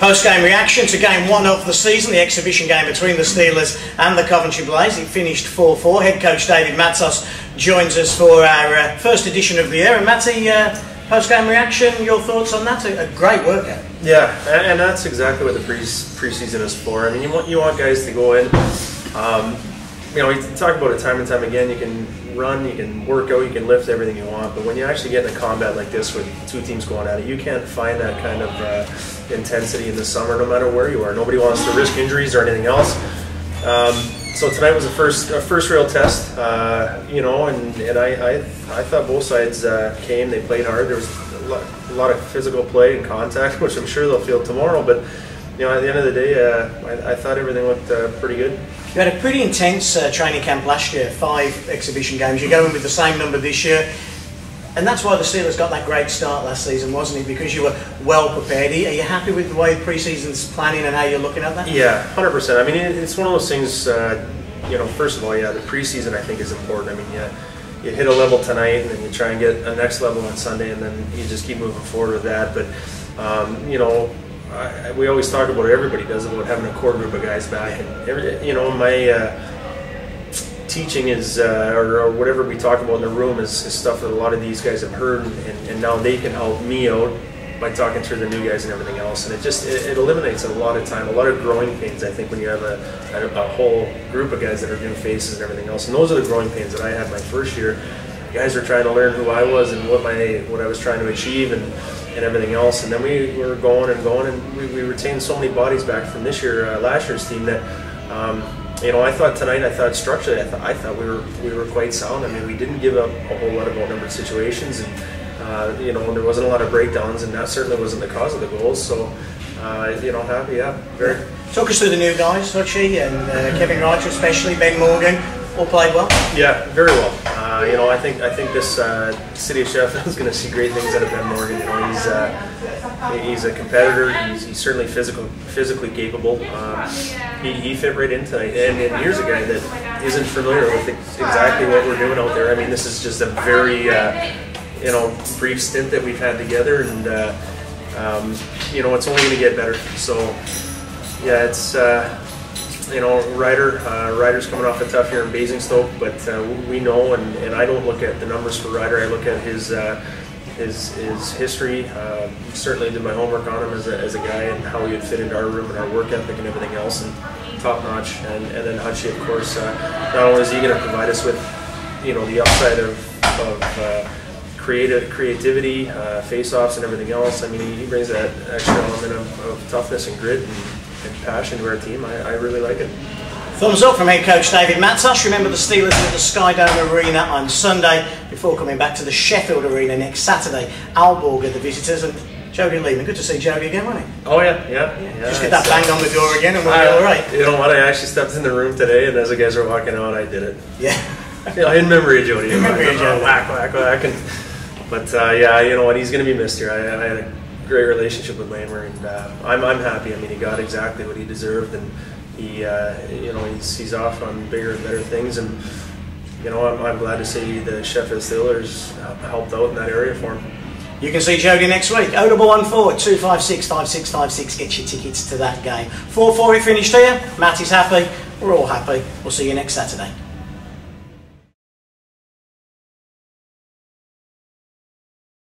Post-game reaction to game 1 of the season, the exhibition game between the Steelers and the Coventry Blaze. It finished 4-4. Head coach David Matsos joins us for our first edition of the year. And Matty, post-game reaction, your thoughts on that? A great workout. Yeah, and that's exactly what the preseason is for. I mean, you want guys to go in. You talk about it time and time again. You can run, you can work out, you can lift everything you want, but when you actually get in a combat like this with two teams going at it, you can't find that kind of intensity in the summer, no matter where you are. Nobody wants to risk injuries or anything else. So tonight was a first real test, and I thought both sides came. They played hard. There was a lot of physical play and contact, which I'm sure they'll feel tomorrow. But at the end of the day, I thought everything looked pretty good. You had a pretty intense training camp last year, 5 exhibition games. You're going with the same number this year. And that's why the Steelers got that great start last season, wasn't it? Because you were well prepared. Are you happy with the way the pre-season's planning and how you're looking at that? Yeah, 100%. I mean, it's one of those things, first of all, yeah, the pre-season I think is important. I mean, you hit a level tonight and then you try and get a next level on Sunday and then you just keep moving forward with that. But, we always talk about it, everybody does, about having a core group of guys back. And, my teaching is, or whatever we talk about in the room is stuff that a lot of these guys have heard, and now they can help me out by talking through the new guys and everything else. And it eliminates a lot of time, a lot of growing pains, I think, when you have a whole group of guys that are new faces and everything else. And those are the growing pains that I had my first year. Guys were trying to learn who I was and what I was trying to achieve and everything else. And then we were going, and we retained so many bodies back from last year's team that I thought tonight, structurally, I thought we were quite sound. I mean, we didn't give up a whole lot of outnumbered situations, and there wasn't a lot of breakdowns, and that certainly wasn't the cause of the goals. So, happy, yeah, very. Talk us through the new guys, Hutchie and Kevin Ryder, especially Ben Morgan. All played well. Yeah, very well. I think this city of Sheffield is going to see great things out of Ben Morgan. He's a competitor. He's certainly physically capable. He fit right in tonight. And here's a guy that isn't familiar with exactly what we're doing out there. I mean, this is just a very brief stint that we've had together, and it's only going to get better. So yeah, it's. Ryder's coming off a tough year in Basingstoke, but we know, and I don't look at the numbers for Ryder. I look at his history. Certainly did my homework on him as a guy and how he would fit into our room and our work ethic and everything else, and top notch. And then Hutchie, of course, not only is he going to provide us with the upside of creativity, face-offs, and everything else. I mean, he brings that extra element of toughness and grit and passion to our team. I really like it. Thumbs up from head coach David Matsos. Remember, the Steelers at the Skydome Arena on Sunday before coming back to the Sheffield Arena next Saturday. Aalborg are the visitors, and Jody Lehman. Good to see Jody again, wasn't it? Oh yeah. Just get that bang on the door again and we'll be all right. You know what? I actually stepped in the room today, and as the guys were walking out, I did it. Yeah. In memory of Jody. In memory of Jody. Whack. But he's going to be missed here. I had a great relationship with Lamer, and I'm happy. I mean, he got exactly what he deserved, and he's off on bigger and better things, and I'm glad to see the Sheffield Steelers helped out in that area for him. You can see Jody next week. 014 256 5656. Get your tickets to that game. 4-4 it finished here. Matty's happy. We're all happy. We'll see you next Saturday.